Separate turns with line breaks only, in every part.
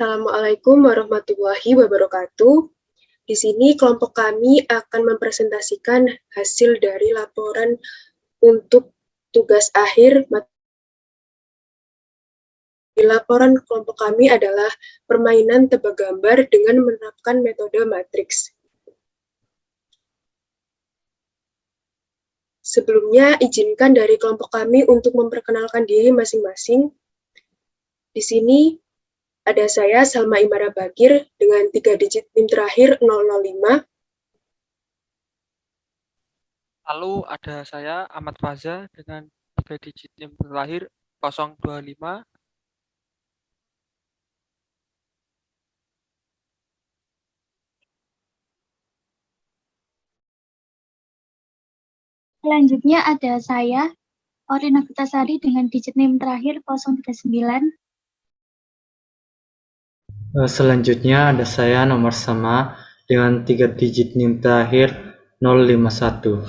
Assalamualaikum warahmatullahi wabarakatuh. Di sini kelompok kami akan mempresentasikan hasil dari laporan untuk tugas akhir. Di laporan kelompok kami adalah permainan tebak gambar dengan menerapkan metode matriks. Sebelumnya, izinkan dari kelompok kami untuk memperkenalkan diri masing-masing. Di sini ada saya, Salma Imara Bakir, dengan 3 digit NIM terakhir 005.
Lalu ada saya, Ahmad Faza, dengan 3 digit NIM terakhir 025.
Selanjutnya ada saya, Orina Kutasari, dengan digit NIM terakhir 039.
Selanjutnya ada saya nomor sama dengan 3 digit NIM terakhir 051.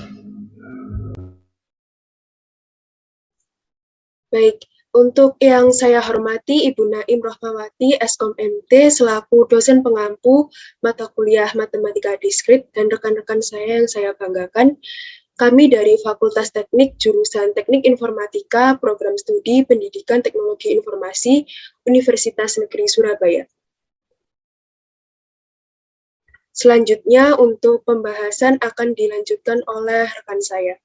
Baik, untuk yang saya hormati Ibu Naim Rohmawati, Eskom MT, selaku dosen pengampu mata kuliah Matematika Diskrit, dan rekan-rekan saya yang saya banggakan, kami dari Fakultas Teknik, jurusan Teknik Informatika, Program Studi Pendidikan Teknologi Informasi, Universitas Negeri Surabaya. Selanjutnya, untuk pembahasan akan dilanjutkan oleh rekan saya.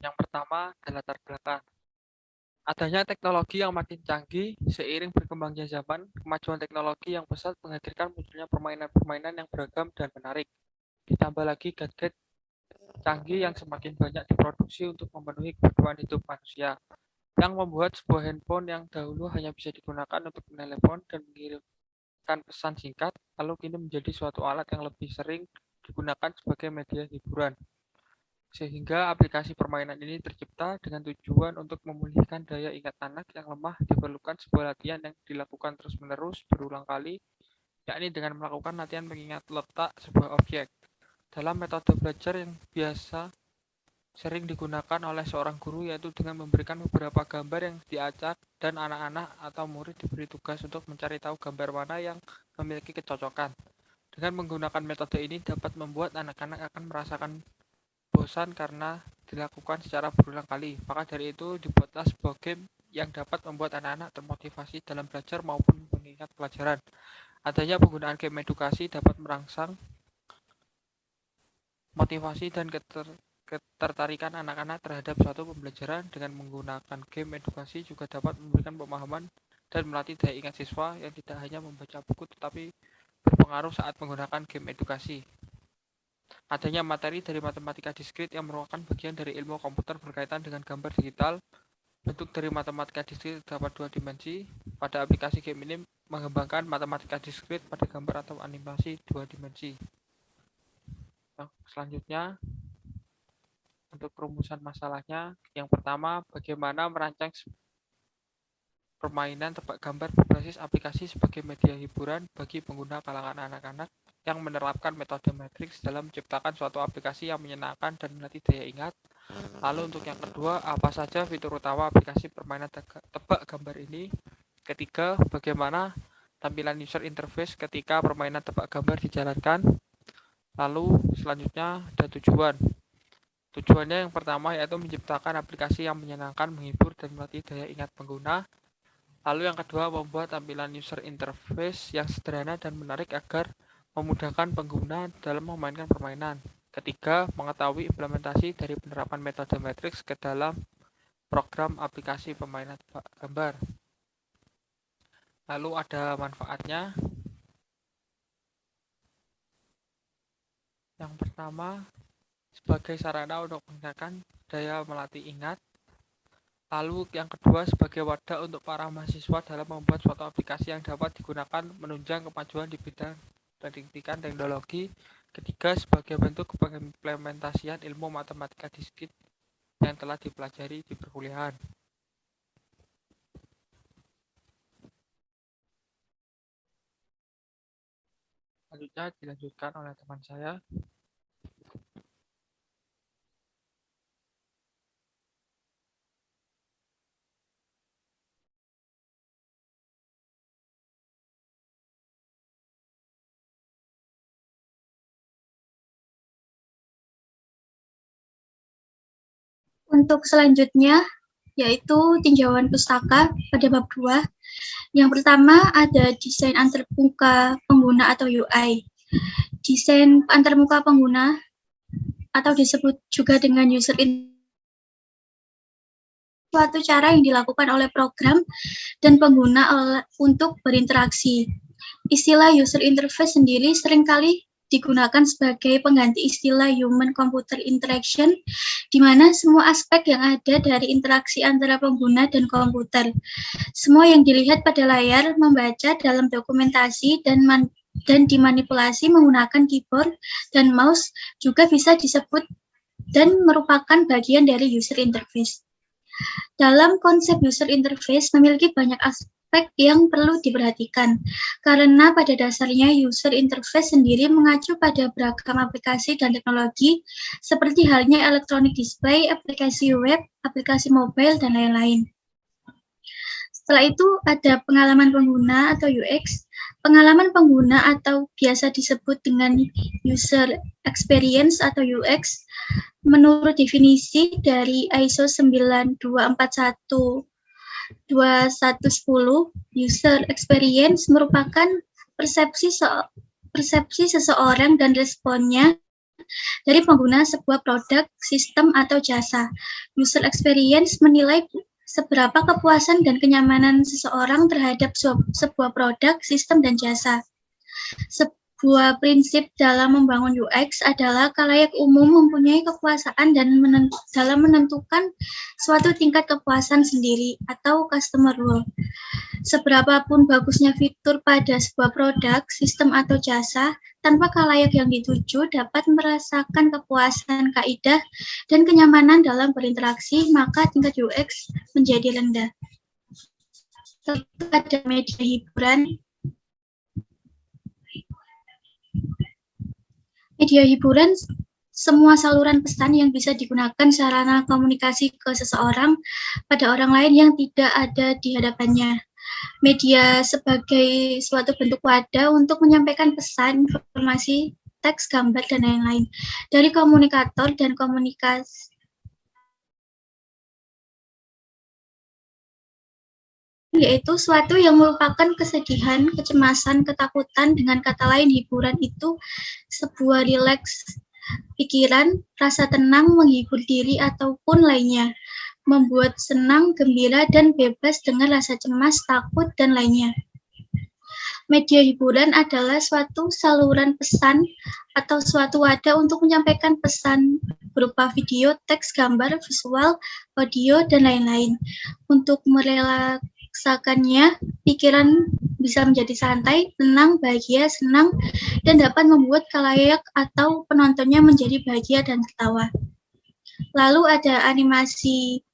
Yang pertama adalah latar belakang. Adanya teknologi yang makin canggih seiring berkembangnya zaman, kemajuan teknologi yang pesat menghadirkan munculnya permainan-permainan yang beragam dan menarik. Ditambah lagi gadget canggih yang semakin banyak diproduksi untuk memenuhi kebutuhan hidup manusia, yang membuat sebuah handphone yang dahulu hanya bisa digunakan untuk menelepon dan mengirimkan pesan singkat, lalu kini menjadi suatu alat yang lebih sering digunakan sebagai media hiburan. Sehingga aplikasi permainan ini tercipta dengan tujuan untuk memulihkan daya ingat anak yang lemah. Diperlukan sebuah latihan yang dilakukan terus-menerus berulang kali, yakni dengan melakukan latihan mengingat letak sebuah objek. Dalam metode belajar yang biasa sering digunakan oleh seorang guru, yaitu dengan memberikan beberapa gambar yang diacak dan anak-anak atau murid diberi tugas untuk mencari tahu gambar mana yang memiliki kecocokan. Dengan menggunakan metode ini dapat membuat anak-anak akan merasakan bosan karena dilakukan secara berulang kali. Maka dari itu dibuatlah sebuah game yang dapat membuat anak-anak termotivasi dalam belajar maupun mengingat pelajaran. Adanya penggunaan game edukasi dapat merangsang motivasi dan ketertarikan anak-anak terhadap suatu pembelajaran. Dengan menggunakan game edukasi juga dapat memberikan pemahaman dan melatih daya ingat siswa yang tidak hanya membaca buku tetapi berpengaruh saat menggunakan game edukasi. Adanya materi dari matematika diskrit yang merupakan bagian dari ilmu komputer berkaitan dengan gambar digital. Bentuk dari matematika diskrit terdapat 2 dimensi. Pada aplikasi game ini mengembangkan matematika diskrit pada gambar atau animasi 2 dimensi. Selanjutnya, untuk rumusan masalahnya, yang pertama, bagaimana merancang permainan tebak gambar berbasis aplikasi sebagai media hiburan bagi pengguna kalangan anak-anak yang menerapkan metode matriks dalam menciptakan suatu aplikasi yang menyenangkan dan melatih daya ingat. Lalu untuk yang kedua, apa saja fitur utama aplikasi permainan tebak gambar ini? Ketiga, bagaimana tampilan user interface ketika permainan tebak gambar dijalankan? Lalu selanjutnya ada tujuan. Tujuannya yang pertama yaitu menciptakan aplikasi yang menyenangkan, menghibur, dan melatih daya ingat pengguna. Lalu yang kedua, membuat tampilan user interface yang sederhana dan menarik agar memudahkan pengguna dalam memainkan permainan. Ketiga, mengetahui implementasi dari penerapan metode matriks ke dalam program aplikasi permainan gambar. Lalu ada manfaatnya. Yang pertama, sebagai sarana untuk meningkatkan daya melatih ingat. Lalu yang kedua, sebagai wadah untuk para mahasiswa dalam membuat suatu aplikasi yang dapat digunakan menunjang kemajuan di bidang pendidikan teknologi. Ketiga, sebagai bentuk pengimplementasian ilmu matematika diskrit yang telah dipelajari di perkuliahan. Selanjutnya dilanjutkan oleh teman saya.
Untuk selanjutnya, yaitu tinjauan pustaka pada bab 2. Yang pertama ada desain antarmuka pengguna atau UI. Desain antarmuka pengguna atau disebut juga dengan user interface, suatu cara yang dilakukan oleh program dan pengguna untuk berinteraksi. Istilah user interface sendiri seringkali digunakan sebagai pengganti istilah human computer interaction, di mana semua aspek yang ada dari interaksi antara pengguna dan komputer. Semua yang dilihat pada layar, membaca dalam dokumentasi, dan dimanipulasi menggunakan keyboard dan mouse juga bisa disebut dan merupakan bagian dari user interface. Dalam konsep user interface memiliki banyak aspek yang perlu diperhatikan, karena pada dasarnya user interface sendiri mengacu pada beragam aplikasi dan teknologi, seperti halnya electronic display, aplikasi web, aplikasi mobile, dan lain-lain. Setelah itu ada pengalaman pengguna atau UX. Pengalaman pengguna atau biasa disebut dengan user experience atau UX, menurut definisi dari ISO 9241-2110, user experience merupakan persepsi seseorang dan responnya dari pengguna sebuah produk, sistem, atau jasa. User experience menilai seberapa kepuasan dan kenyamanan seseorang terhadap sebuah produk, sistem, dan jasa. Sebuah prinsip dalam membangun UX adalah khalayak umum mempunyai kekuasaan dan dalam menentukan suatu tingkat kepuasan sendiri atau customer rule. Seberapapun bagusnya fitur pada sebuah produk, sistem, atau jasa, tanpa khalayak yang dituju dapat merasakan kepuasan kaidah dan kenyamanan dalam berinteraksi, maka tingkat UX menjadi rendah. Pada media hiburan, semua saluran pesan yang bisa digunakan sarana komunikasi ke seseorang pada orang lain yang tidak ada di hadapannya. Media sebagai suatu bentuk wadah untuk menyampaikan pesan, informasi, teks, gambar, dan lain-lain dari komunikator dan komunikasi. Yaitu suatu yang merupakan kesedihan, kecemasan, ketakutan, dengan kata lain hiburan itu sebuah rileks pikiran, rasa tenang, menghibur diri, ataupun lainnya, membuat senang, gembira, dan bebas dengan rasa cemas, takut, dan lainnya. Media hiburan adalah suatu saluran pesan atau suatu wadah untuk menyampaikan pesan berupa video, teks, gambar, visual, audio, dan lain-lain. Untuk merelaksakannya, pikiran bisa menjadi santai, tenang, bahagia, senang, dan dapat membuat khalayak atau penontonnya menjadi bahagia dan tertawa. Lalu ada animasi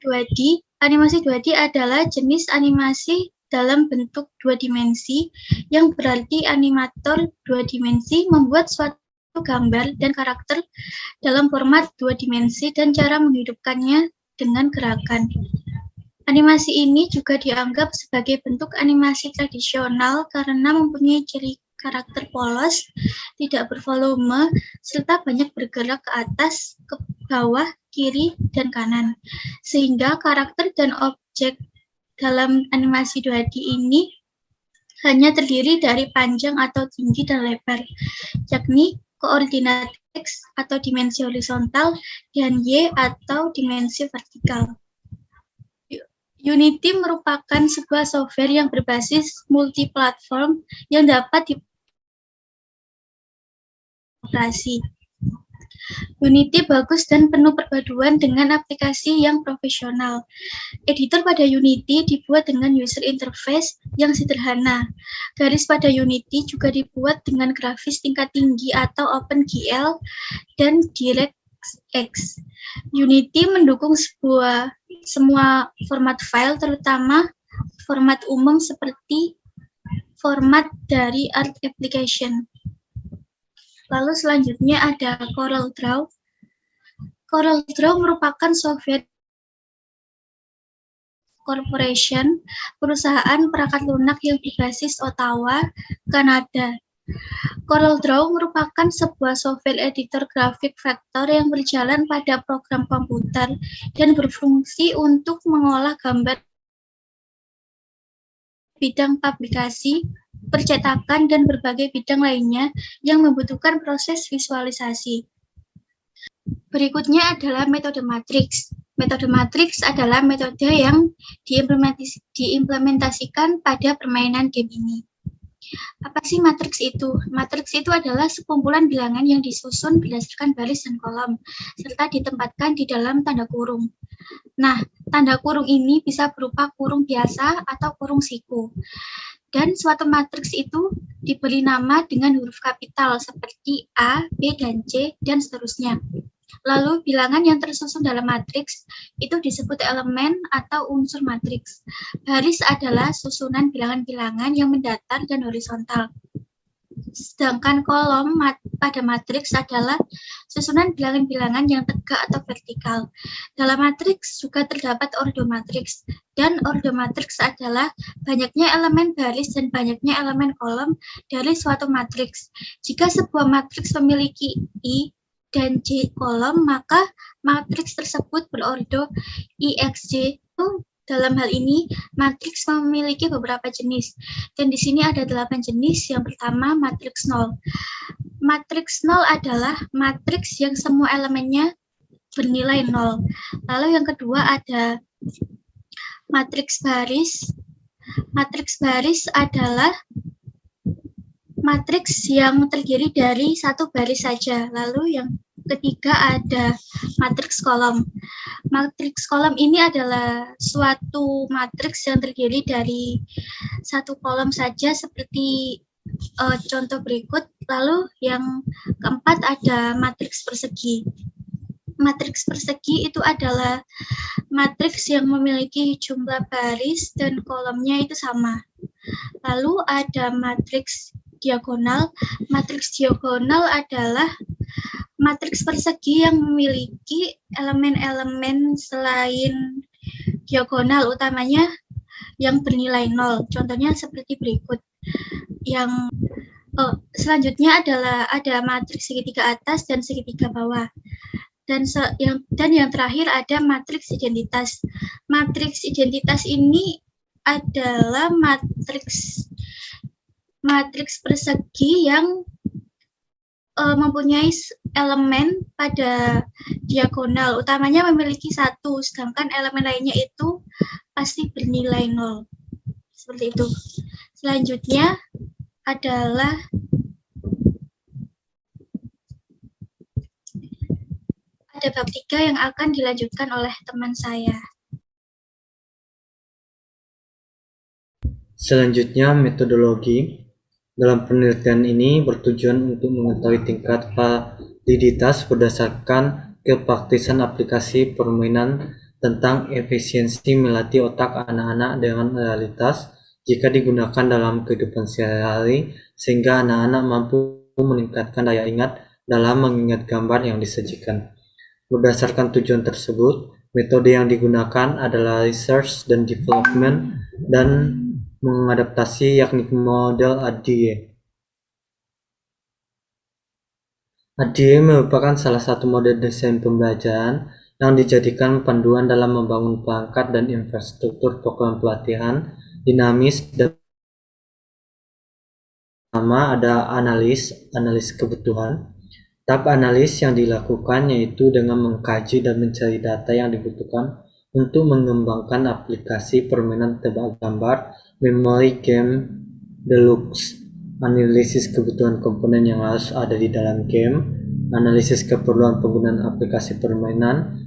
2D. Animasi 2D adalah jenis animasi dalam bentuk dua dimensi, yang berarti animator dua dimensi membuat suatu gambar dan karakter dalam format dua dimensi dan cara menghidupkannya dengan gerakan. Animasi ini juga dianggap sebagai bentuk animasi tradisional karena mempunyai ciri karakter polos, tidak bervolume, serta banyak bergerak ke atas, ke bawah, kiri, dan kanan. Sehingga karakter dan objek dalam animasi 2D ini hanya terdiri dari panjang atau tinggi dan lebar, yakni koordinat X atau dimensi horizontal dan Y atau dimensi vertikal. Unity merupakan sebuah software yang berbasis multi-platform yang dapat dioperasi. Unity bagus dan penuh perpaduan dengan aplikasi yang profesional. Editor pada Unity dibuat dengan user interface yang sederhana. Garis pada Unity juga dibuat dengan grafis tingkat tinggi atau OpenGL dan DirectX. Unity mendukung semua format file, terutama format umum seperti format dari art application. Lalu selanjutnya ada CorelDRAW. CorelDRAW merupakan software Corporation, perusahaan perangkat lunak yang berbasis Ottawa, Kanada. CorelDRAW merupakan sebuah software editor grafik vektor yang berjalan pada program komputer dan berfungsi untuk mengolah gambar bidang publikasi, percetakan, dan berbagai bidang lainnya yang membutuhkan proses visualisasi. Berikutnya adalah metode matriks. Metode matriks adalah metode yang diimplementasikan pada permainan game ini. Apa sih matriks itu? Matriks itu adalah sekumpulan bilangan yang disusun berdasarkan baris dan kolom, serta ditempatkan di dalam tanda kurung. Nah, tanda kurung ini bisa berupa kurung biasa atau kurung siku. Dan suatu matriks itu diberi nama dengan huruf kapital seperti A, B, dan C, dan seterusnya. Lalu, bilangan yang tersusun dalam matriks itu disebut elemen atau unsur matriks. Baris adalah susunan bilangan-bilangan yang mendatar dan horizontal. Sedangkan kolom pada matriks adalah susunan bilangan-bilangan yang tegak atau vertikal. Dalam matriks juga terdapat ordomatriks, dan ordomatriks adalah banyaknya elemen baris dan banyaknya elemen kolom dari suatu matriks. Jika sebuah matriks memiliki I dan J kolom, maka matriks tersebut berordo IXJ. Dalam hal ini, matriks memiliki beberapa jenis, dan di sini ada 8 jenis. Yang pertama, matriks nol. Matriks nol adalah matriks yang semua elemennya bernilai nol. Lalu yang kedua ada matriks baris. Matriks baris adalah matriks yang terdiri dari satu baris saja. Lalu yang ketiga ada matriks kolom. Matriks kolom ini adalah suatu matriks yang terdiri dari satu kolom saja seperti contoh berikut. Lalu yang keempat ada matriks persegi. Matriks persegi itu adalah matriks yang memiliki jumlah baris dan kolomnya itu sama. Lalu ada matriks diagonal. Matriks diagonal adalah matriks persegi yang memiliki elemen-elemen selain diagonal utamanya yang bernilai nol. Contohnya seperti berikut. Selanjutnya adalah ada matriks segitiga atas dan segitiga bawah. Dan yang terakhir ada matriks identitas. Matriks identitas ini adalah matriks persegi yang mempunyai elemen pada diagonal utamanya memiliki satu, sedangkan elemen lainnya itu pasti bernilai nol. Seperti itu. Selanjutnya adalah ada bab 3 yang akan dilanjutkan oleh teman saya.
Selanjutnya, metodologi. Dalam penelitian ini bertujuan untuk mengetahui tingkat validitas berdasarkan kepraktisan aplikasi permainan tentang efisiensi melatih otak anak-anak dengan realitas jika digunakan dalam kehidupan sehari-hari, sehingga anak-anak mampu meningkatkan daya ingat dalam mengingat gambar yang disajikan. Berdasarkan tujuan tersebut, metode yang digunakan adalah research dan development dan mengadaptasi, yakni model ADIE. ADIE merupakan salah satu model desain pembelajaran yang dijadikan panduan dalam membangun perangkat dan infrastruktur program pelatihan dinamis. Dan pertama ada analis kebutuhan. Tahap analis yang dilakukan yaitu dengan mengkaji dan mencari data yang dibutuhkan untuk mengembangkan aplikasi permainan tebak gambar, memori game deluxe, analisis kebutuhan komponen yang harus ada di dalam game, analisis keperluan penggunaan aplikasi permainan.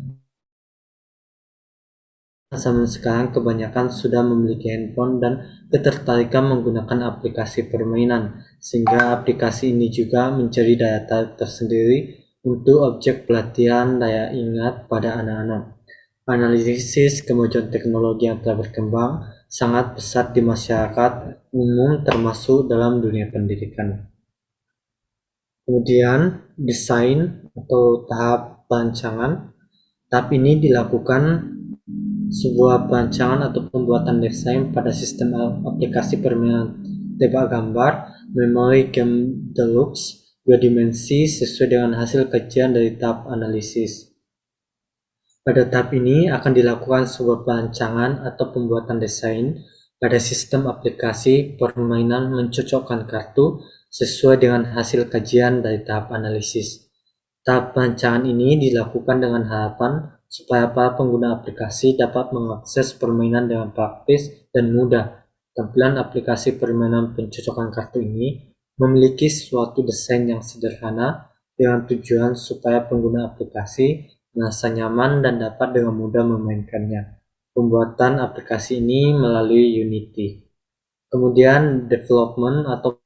Zaman sekarang kebanyakan sudah memiliki handphone dan ketertarikan menggunakan aplikasi permainan, sehingga aplikasi ini juga mencari daya tarik tersendiri untuk objek pelatihan daya ingat pada anak-anak. Analisis kemajuan teknologi yang telah berkembang sangat pesat di masyarakat umum termasuk dalam dunia pendidikan. Kemudian desain atau tahap perancangan. Tahap ini dilakukan sebuah perancangan atau pembuatan desain pada sistem aplikasi permainan tebak gambar Memory Game Deluxe 2 dimensi sesuai dengan hasil kajian dari tahap analisis. Pada tahap ini akan dilakukan sebuah perancangan atau pembuatan desain pada sistem aplikasi permainan mencocokkan kartu sesuai dengan hasil kajian dari tahap analisis. Tahap perancangan ini dilakukan dengan harapan supaya para pengguna aplikasi dapat mengakses permainan dengan praktis dan mudah. Tampilan aplikasi permainan pencocokan kartu ini memiliki suatu desain yang sederhana dengan tujuan supaya pengguna aplikasi merasa nyaman dan dapat dengan mudah memainkannya. Pembuatan aplikasi ini melalui Unity. Kemudian development atau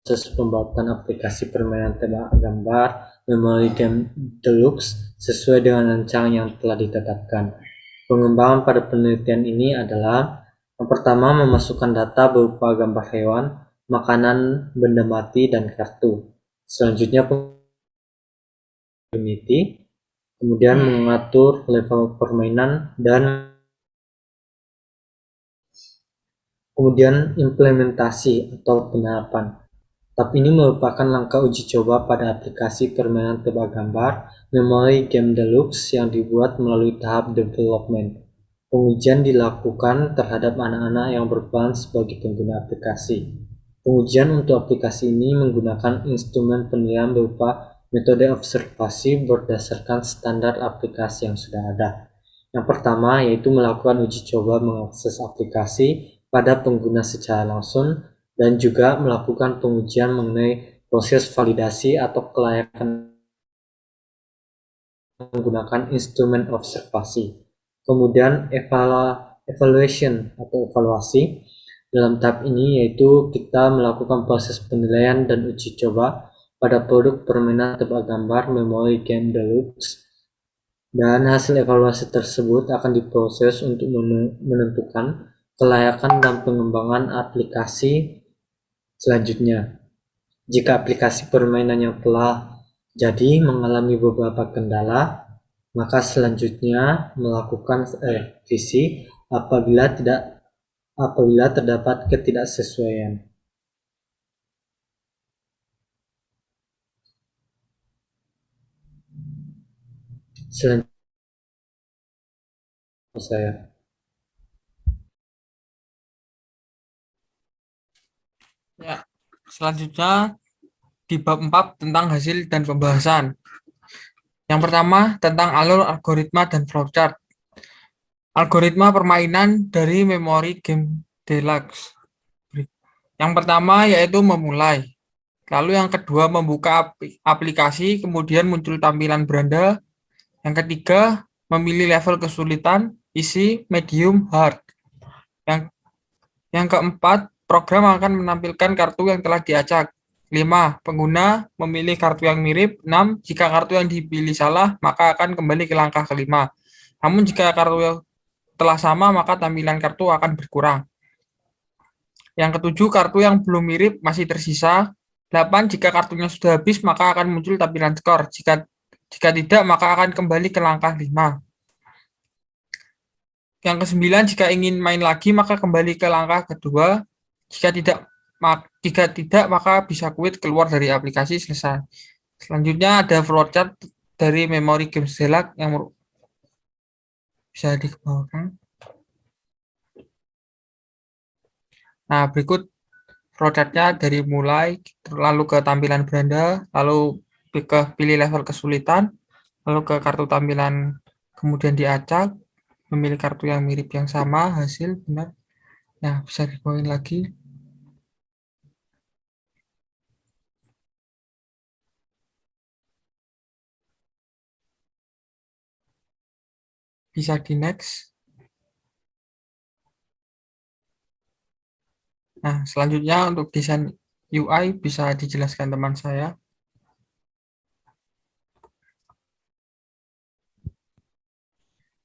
proses pembuatan aplikasi permainan tebak gambar Memory Game Deluxe sesuai dengan rancangan yang telah ditetapkan. Pengembangan pada penelitian ini adalah yang pertama memasukkan data berupa gambar hewan, makanan, benda mati, dan kartu. Selanjutnya Unity, kemudian mengatur level permainan dan kemudian implementasi atau penerapan. Tahap ini merupakan langkah uji coba pada aplikasi permainan tebak gambar Memory Game Deluxe yang dibuat melalui tahap development. Pengujian dilakukan terhadap anak-anak yang berperan sebagai pengguna aplikasi. Pengujian untuk aplikasi ini menggunakan instrumen penilaian berupa metode observasi berdasarkan standar aplikasi yang sudah ada. Yang pertama yaitu melakukan uji coba mengakses aplikasi pada pengguna secara langsung dan juga melakukan pengujian mengenai proses validasi atau kelayakan menggunakan instrumen observasi. Kemudian evaluation atau evaluasi. Dalam tahap ini yaitu kita melakukan proses penilaian dan uji coba pada produk permainan tebak gambar Memory Game Deluxe. Dan hasil evaluasi tersebut akan diproses untuk menentukan kelayakan dan pengembangan aplikasi selanjutnya. Jika aplikasi permainan yang telah jadi mengalami beberapa kendala, maka selanjutnya melakukan revisi apabila terdapat ketidaksesuaian. Selanjutnya saya.
Ya, selanjutnya di bab 4 tentang hasil dan pembahasan. Yang pertama tentang alur algoritma dan flowchart. Algoritma permainan dari Memory Game Deluxe. Yang pertama yaitu memulai. Lalu yang kedua membuka aplikasi, kemudian muncul tampilan beranda. Yang ketiga memilih level kesulitan, easy, medium, hard. Yang keempat, program akan menampilkan kartu yang telah diacak. 5. Pengguna memilih kartu yang mirip. 6. Jika kartu yang dipilih salah, maka akan kembali ke langkah kelima. Namun jika kartu telah sama, maka tampilan kartu akan berkurang. Yang ketujuh, kartu yang belum mirip masih tersisa. 8. Jika kartunya sudah habis, maka akan muncul tampilan skor. Jika tidak, maka akan kembali ke langkah 5. Yang ke-9, jika ingin main lagi, maka kembali ke langkah kedua. Jika tidak, maka bisa quit, keluar dari aplikasi, selesai. Selanjutnya ada flowchart dari Memory Game Deluxe yang bisa dikembangkan. Nah, berikut flowchart-nya dari mulai, lalu ke tampilan beranda, lalu ke pilih level kesulitan, lalu ke kartu tampilan, kemudian diacak, memilih kartu yang mirip yang sama, hasil benar. Nah, bisa dibawain lagi. Bisa di next. Nah, selanjutnya untuk desain UI bisa dijelaskan teman saya.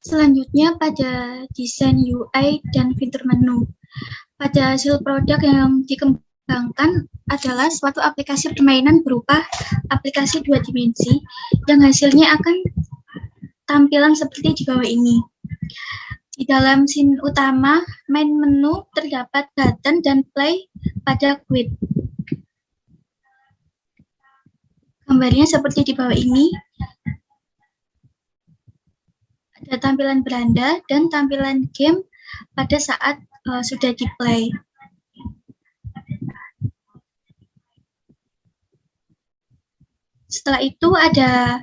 Selanjutnya pada desain UI dan fitur menu. Pada hasil produk yang dikembangkan adalah suatu aplikasi permainan berupa aplikasi 2 dimensi yang hasilnya akan tampilan seperti di bawah ini. Di dalam scene utama, main menu terdapat button dan play pada quit. Gambarnya seperti di bawah ini. Ada tampilan beranda dan tampilan game pada saat sudah di play. Setelah itu ada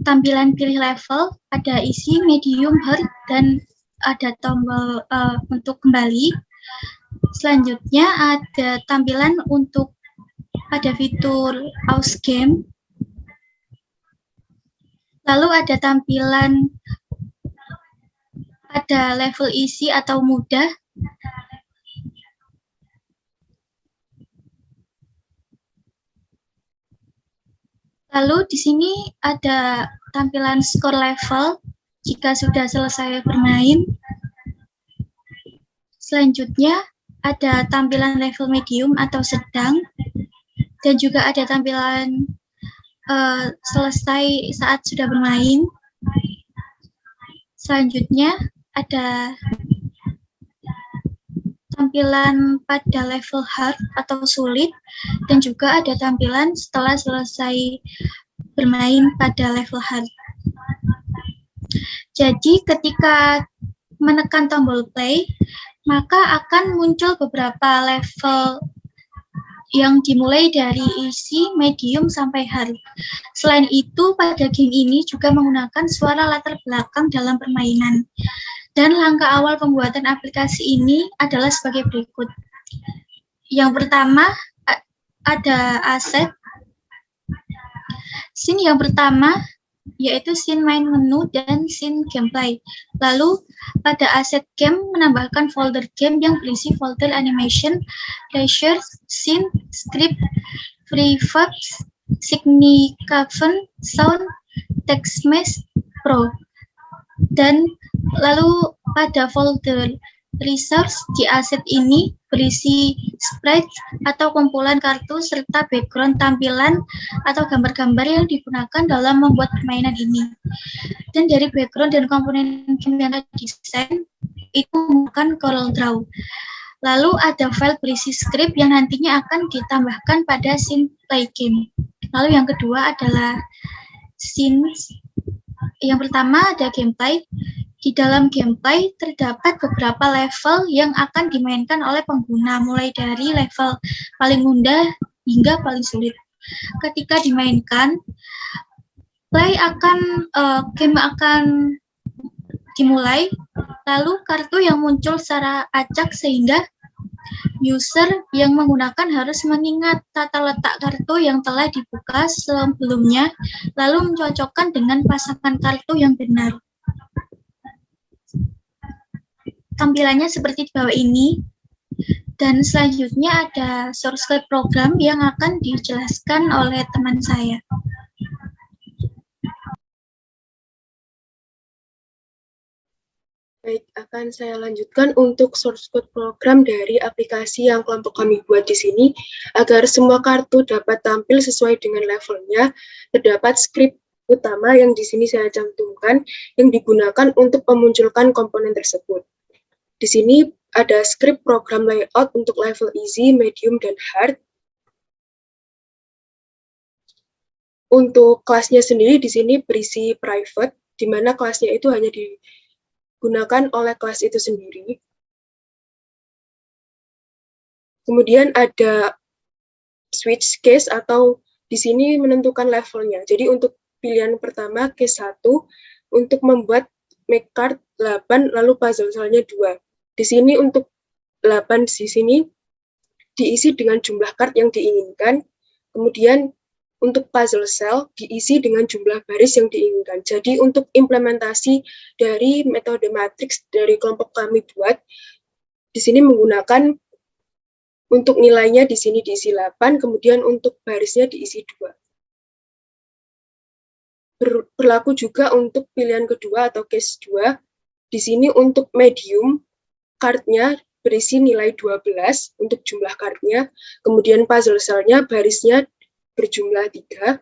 tampilan pilih level, ada isi, medium, hard, dan ada tombol untuk kembali. Selanjutnya ada tampilan untuk ada fitur pause game. Lalu ada tampilan pada level easy atau mudah. Lalu di sini ada tampilan skor level jika sudah selesai bermain. Selanjutnya ada tampilan level medium atau sedang, dan juga ada tampilan selesai saat sudah bermain. Selanjutnya ada tampilan pada level hard atau sulit, dan juga ada tampilan setelah selesai bermain pada level hard. Jadi ketika menekan tombol play, maka akan muncul beberapa level yang dimulai dari easy, medium, sampai hard. Selain itu, pada game ini juga menggunakan suara latar belakang dalam permainan. Dan langkah awal pembuatan aplikasi ini adalah sebagai berikut. Yang pertama, ada aset. Scene yang pertama yaitu scene main menu dan scene gameplay. Lalu pada aset game menambahkan folder game yang berisi folder animation, leisure, scene, script, prefabs, significant, sound, text mesh, pro. Dan lalu pada folder resource di aset ini berisi sprite atau kumpulan kartu serta background tampilan atau gambar-gambar yang digunakan dalam membuat permainan ini. Dan dari background dan komponen game yang terdesain itu menggunakan CorelDRAW. Lalu ada file berisi script yang nantinya akan ditambahkan pada scene play game. Lalu yang kedua adalah scene. Yang pertama ada gameplay. Di dalam gameplay terdapat beberapa level yang akan dimainkan oleh pengguna, mulai dari level paling mudah hingga paling sulit. Ketika dimainkan, game akan dimulai, lalu kartu yang muncul secara acak sehingga user yang menggunakan harus mengingat tata letak kartu yang telah dibuka sebelumnya, lalu mencocokkan dengan pasangan kartu yang benar. Tampilannya seperti di bawah ini. Dan selanjutnya ada source code program yang akan dijelaskan oleh teman saya.
Baik, akan saya lanjutkan untuk source code program dari aplikasi yang kelompok kami buat di sini. Agar semua kartu dapat tampil sesuai dengan levelnya, terdapat script utama yang di sini saya cantumkan yang digunakan untuk memunculkan komponen tersebut. Di sini ada script program layout untuk level easy, medium, dan hard. Untuk kelasnya sendiri di sini berisi private, di mana kelasnya itu hanya digunakan oleh kelas itu sendiri. Kemudian ada switch case atau di sini menentukan levelnya. Jadi untuk pilihan pertama case 1 untuk membuat make card 8 lalu puzzle cell-nya 2. Di sini untuk 8 di sini diisi dengan jumlah card yang diinginkan. Kemudian untuk puzzle cell diisi dengan jumlah baris yang diinginkan. Jadi untuk implementasi dari metode matriks dari kelompok kami buat, di sini menggunakan untuk nilainya di sini diisi 8, kemudian untuk barisnya diisi 2. Berlaku juga untuk pilihan kedua atau case 2. Di sini untuk medium, card-nya berisi nilai 12 untuk jumlah card-nya, kemudian puzzle cell-nya barisnya berjumlah 3.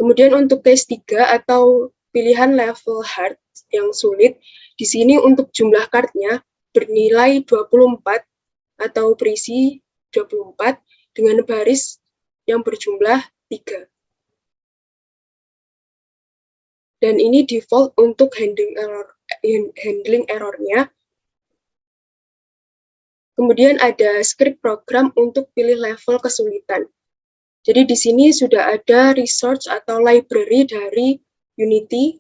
Kemudian untuk case 3 atau pilihan level hard, yang sulit. Di sini untuk jumlah kartnya bernilai 24 atau berisi 24 dengan baris yang berjumlah 3. Dan ini default untuk handling errornya. Kemudian ada script program untuk pilih level kesulitan. Jadi di sini sudah ada resource atau library dari Unity.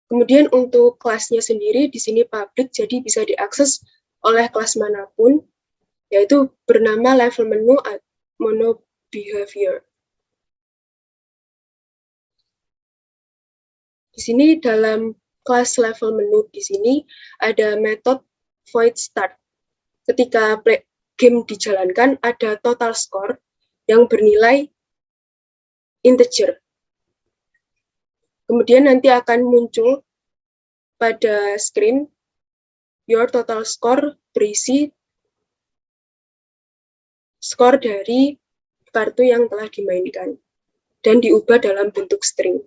Kemudian untuk kelasnya sendiri di sini public, jadi bisa diakses oleh kelas manapun, yaitu bernama level menu mono behavior. Di sini dalam kelas level menu di sini ada metode void start. Ketika game dijalankan ada total score yang bernilai integer. Kemudian nanti akan muncul pada screen your total score berisi skor dari kartu yang telah dimainkan dan diubah dalam bentuk string.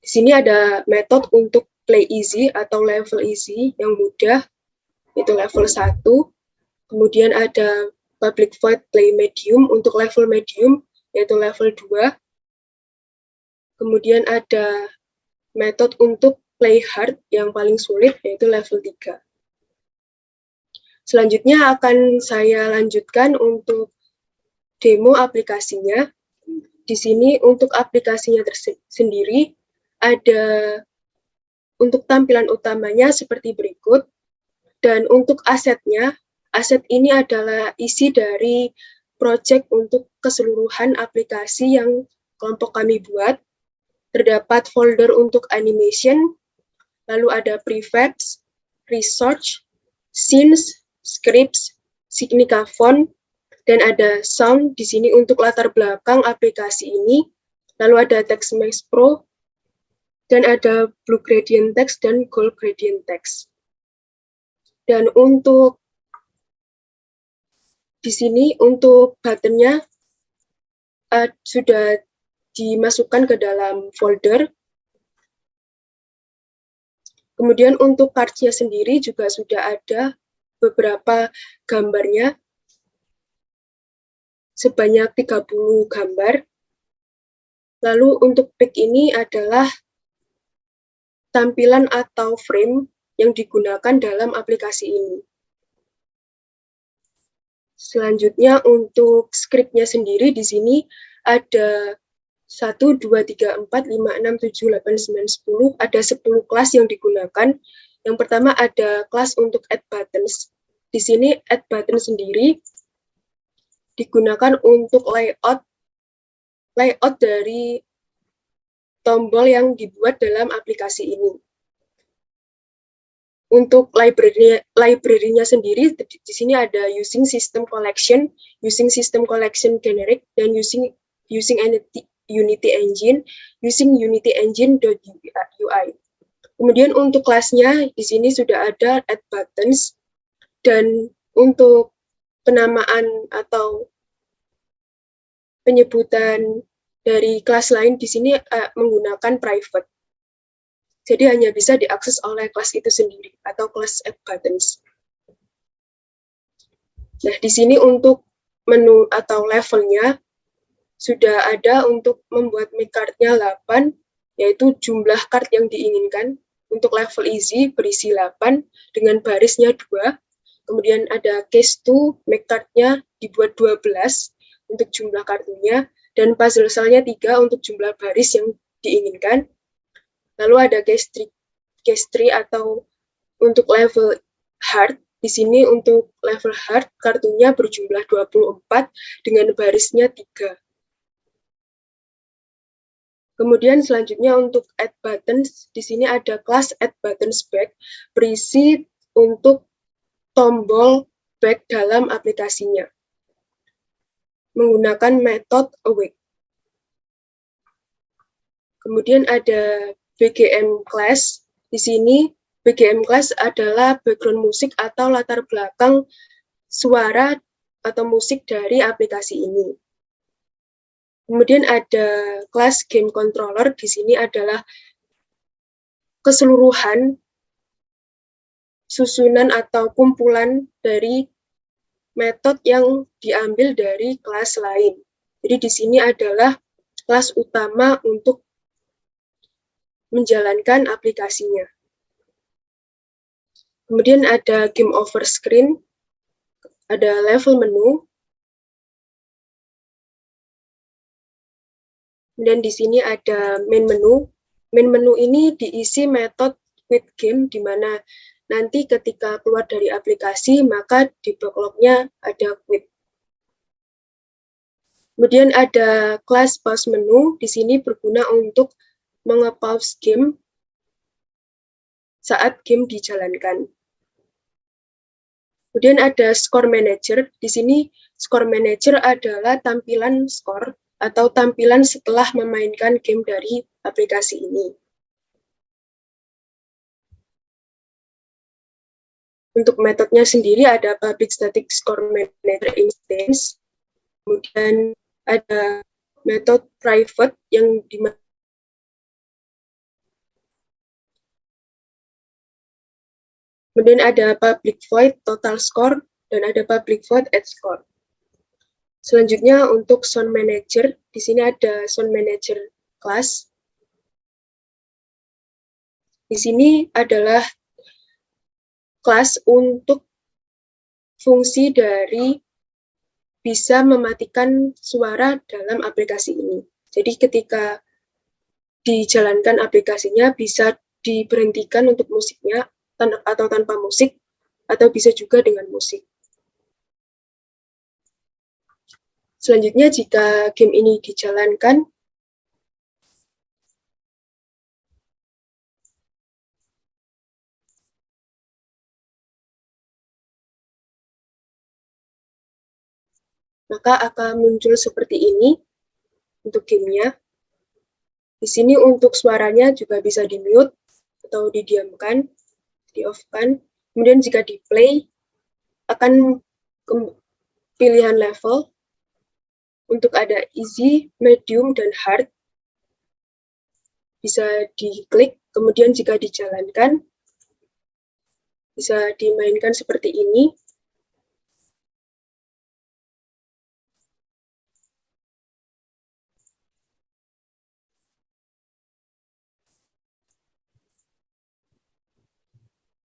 Di sini ada metode untuk play easy atau level easy yang mudah, itu level 1. Kemudian ada public void play medium untuk level medium, yaitu level 2. Kemudian ada metode untuk play hard yang paling sulit, yaitu level 3. Selanjutnya akan saya lanjutkan untuk demo aplikasinya. Di sini untuk aplikasinya sendiri ada untuk tampilan utamanya seperti berikut. Dan untuk asetnya, aset ini adalah isi dari project untuk keseluruhan aplikasi yang kelompok kami buat. Terdapat folder untuk animation, lalu ada prefabs, research, scenes, scripts, Signica font, dan ada sound di sini untuk latar belakang aplikasi ini. Lalu ada TextMax Pro, dan ada blue gradient text dan gold gradient text. Dan untuk di sini untuk buttonnya sudah dimasukkan ke dalam folder. Kemudian untuk cards-nya sendiri juga sudah ada beberapa gambarnya, sebanyak 30 gambar. Lalu untuk pick ini adalah tampilan atau frame yang digunakan dalam aplikasi ini. Selanjutnya untuk script-nya sendiri di sini ada 1, 2, 3, 4, 5, 6, 7, 8, 9, 10. Ada 10 kelas yang digunakan. Yang pertama ada kelas untuk add buttons. Di sini add button sendiri digunakan untuk layout dari tombol yang dibuat dalam aplikasi ini. Untuk library-nya sendiri di sini ada using system collection generic, dan using Unity Engine, using Unity Engine.ui. Kemudian untuk kelasnya di sini sudah ada add buttons, dan untuk penamaan atau penyebutan dari kelas lain di sini menggunakan private. Jadi hanya bisa diakses oleh kelas itu sendiri atau kelas add buttons. Nah, di sini untuk menu atau levelnya sudah ada untuk membuat make card-nya 8, yaitu jumlah card yang diinginkan. Untuk level easy berisi 8 dengan barisnya 2. Kemudian ada case 2, make card-nya dibuat 12 untuk jumlah kartunya, dan puzzle cell-nya 3 untuk jumlah baris yang diinginkan. Lalu ada case 3 atau untuk level hard. Di sini untuk level hard kartunya berjumlah 24 dengan barisnya 3. Kemudian selanjutnya untuk add buttons, di sini ada kelas add buttons back berisi untuk tombol back dalam aplikasinya menggunakan metode awake. Kemudian ada BGM class. Di sini BGM class adalah background musik atau latar belakang suara atau musik dari aplikasi ini. Kemudian ada kelas game controller. Di sini adalah keseluruhan susunan atau kumpulan dari metode yang diambil dari kelas lain. Jadi di sini adalah kelas utama untuk menjalankan aplikasinya. Kemudian ada game over screen, ada level menu, dan di sini ada main menu. Main menu ini diisi metode quit game, di mana nanti ketika keluar dari aplikasi, maka di backlog-nya ada quit. Kemudian ada kelas pause menu, di sini berguna untuk menge-pause game saat game dijalankan. Kemudian ada score manager, di sini score manager adalah tampilan skor atau tampilan setelah memainkan game dari aplikasi ini. Untuk metodenya sendiri ada public static score manager instance, kemudian ada metode private yang kemudian ada public void total score dan ada public void add score. Selanjutnya untuk zone manager, di sini ada zone manager class. Di sini adalah kelas untuk fungsi dari bisa mematikan suara dalam aplikasi ini. Jadi ketika dijalankan aplikasinya bisa diberhentikan untuk musiknya atau tanpa musik, atau bisa juga dengan musik. Selanjutnya, jika game ini dijalankan, maka akan muncul seperti ini untuk gamenya. Di sini untuk suaranya juga bisa di-mute atau didiamkan, di-off-kan. Kemudian jika di-play, akan pilihan level. Untuk ada easy, medium, dan hard, bisa diklik, kemudian jika dijalankan, bisa dimainkan seperti ini.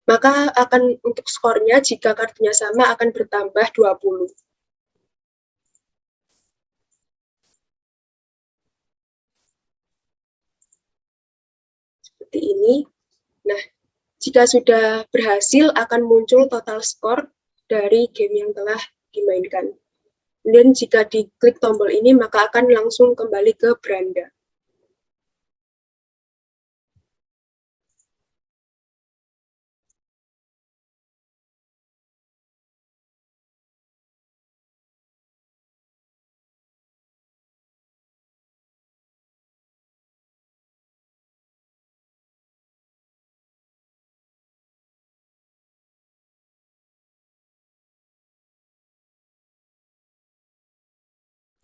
Maka akan untuk skornya, jika kartunya sama, akan bertambah 20. Seperti ini. Nah, jika sudah berhasil, akan muncul total skor dari game yang telah dimainkan. Dan jika diklik tombol ini, maka akan langsung kembali ke beranda.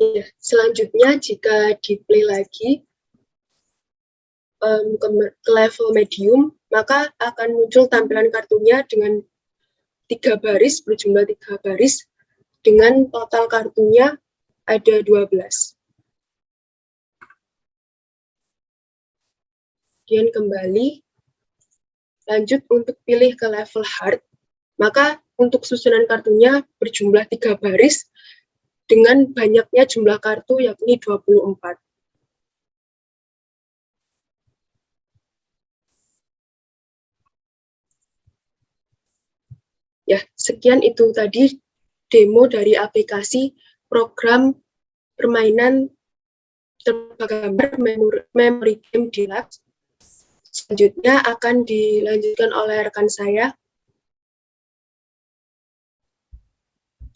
Ya, selanjutnya jika di-play lagi ke level medium, maka akan muncul tampilan kartunya dengan 3 baris, berjumlah 3 baris, dengan total kartunya ada 12. Kemudian kembali, lanjut untuk pilih ke level hard, maka untuk susunan kartunya berjumlah 3 baris, dengan banyaknya jumlah kartu yakni 24. Ya, sekian itu tadi demo dari aplikasi program permainan tebak gambar Memory Game Deluxe. Selanjutnya akan dilanjutkan oleh rekan saya.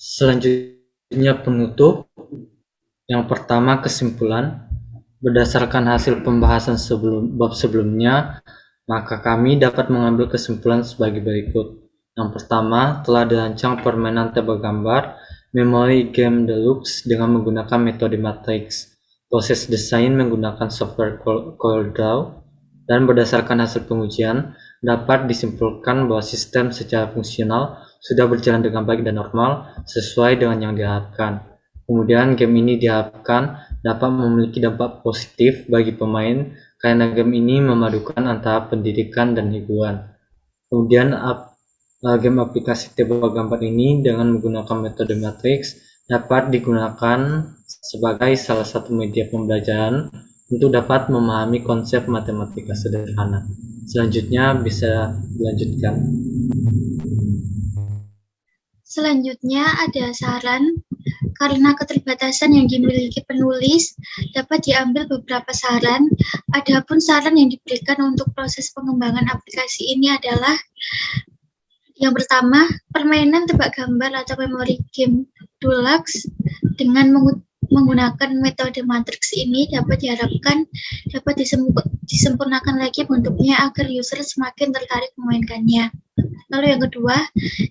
Selanjutnya penutup. Yang pertama, kesimpulan. Berdasarkan hasil pembahasan bab sebelumnya, maka kami dapat mengambil kesimpulan sebagai berikut. Yang pertama, telah dirancang permainan tebak gambar Memory Game Deluxe dengan menggunakan metode matriks. Proses desain menggunakan software CorelDRAW. dan berdasarkan hasil pengujian, dapat disimpulkan bahwa sistem secara fungsional sudah berjalan dengan baik dan normal sesuai dengan yang diharapkan. Kemudian game ini diharapkan dapat memiliki dampak positif bagi pemain karena game ini memadukan antara pendidikan dan hiburan. Kemudian game aplikasi tebak gambar ini dengan menggunakan metode matriks dapat digunakan sebagai salah satu media pembelajaran untuk dapat memahami konsep matematika sederhana. Selanjutnya bisa dilanjutkan.
Selanjutnya ada saran. Karena keterbatasan yang dimiliki penulis, dapat diambil beberapa saran. Adapun saran yang diberikan untuk proses pengembangan aplikasi ini adalah yang pertama, permainan tebak gambar atau memory game deluxe dengan menggunakan metode matriks ini dapat diharapkan dapat disempurnakan lagi bentuknya agar user semakin tertarik memainkannya. Lalu yang kedua,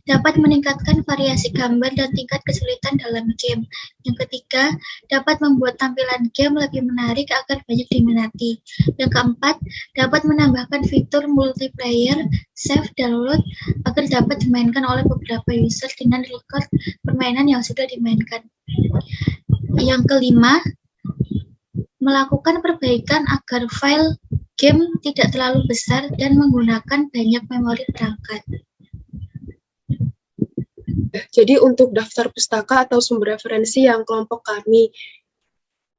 dapat meningkatkan variasi gambar dan tingkat kesulitan dalam game. Yang ketiga, dapat membuat tampilan game lebih menarik agar banyak diminati. Yang keempat, dapat menambahkan fitur multiplayer save download agar dapat dimainkan oleh beberapa user dengan record permainan yang sudah dimainkan. Yang kelima, melakukan perbaikan agar file game tidak terlalu besar dan menggunakan banyak memori perangkat.
Jadi untuk daftar pustaka atau sumber referensi yang kelompok kami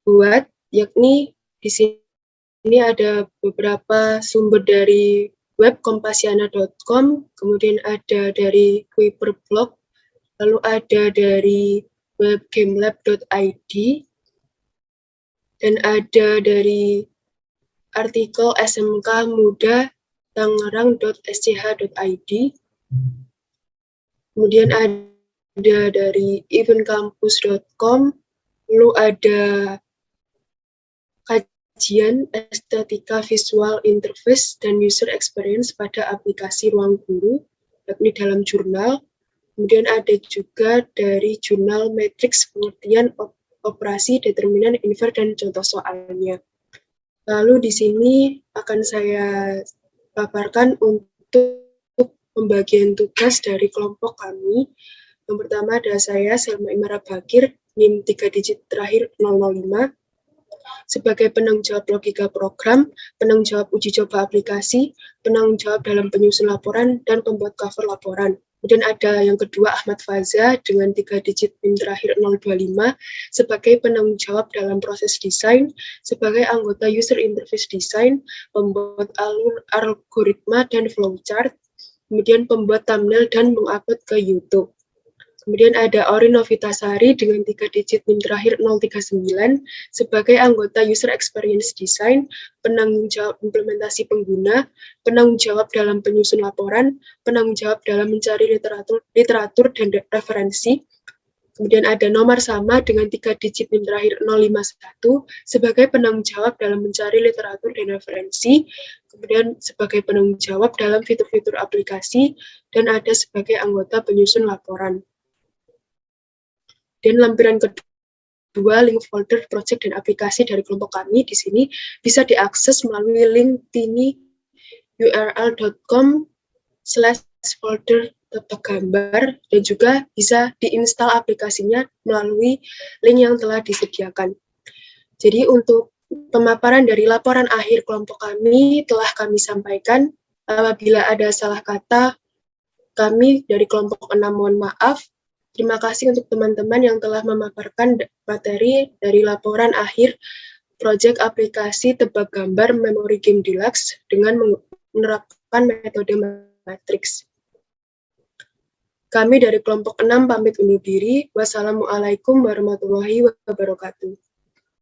buat, yakni di sini ada beberapa sumber dari web kompasiana.com, kemudian ada dari Kuiperblog, lalu ada dari web gamelab.id, dan ada dari artikel SMK Muda Tangerang.sch.id. Kemudian ada dari eventcampus.com, lalu ada kajian estetika visual interface dan user experience pada aplikasi Ruang Guru, yakni dalam jurnal. Kemudian ada juga dari jurnal Matrix Pengertian Operasi Determinan Inver dan contoh soalnya. Lalu di sini akan saya paparkan untuk pembagian tugas dari kelompok kami. Yang pertama ada saya, Selma Imara Bakir, NIM 3 digit terakhir 005, sebagai penanggung jawab logika program, penanggung jawab uji coba aplikasi, penanggung jawab dalam penyusun laporan, dan pembuat cover laporan. Kemudian ada yang kedua, Ahmad Faza, dengan 3 digit NIM terakhir 025, sebagai penanggung jawab dalam proses desain, sebagai anggota user interface design, pembuat algoritma dan flowchart, kemudian pembuat thumbnail dan mengupload ke YouTube. Kemudian ada Ori Novitasari dengan 3 digit NIM terakhir 039 sebagai anggota User Experience Design, penanggung jawab implementasi pengguna, penanggung jawab dalam penyusun laporan, penanggung jawab dalam mencari literatur dan referensi. Kemudian ada Nomar Sama dengan 3 digit NIM terakhir 051 sebagai penanggung jawab dalam mencari literatur dan referensi, kemudian sebagai penanggung jawab dalam fitur-fitur aplikasi, dan ada sebagai anggota penyusun laporan. Dan lampiran kedua, link folder, project, dan aplikasi dari kelompok kami di sini bisa diakses melalui link tinyurl.com/folder tebak gambar, dan juga bisa diinstal aplikasinya melalui link yang telah disediakan. Jadi untuk pemaparan dari laporan akhir kelompok kami telah kami sampaikan. Apabila ada salah kata, kami dari kelompok 6 mohon maaf. Terima kasih untuk teman-teman yang telah memaparkan materi dari laporan akhir proyek aplikasi tebak gambar Memory Game Deluxe dengan menerapkan metode matriks. Kami dari kelompok 6 pamit undur diri. Wassalamualaikum warahmatullahi wabarakatuh.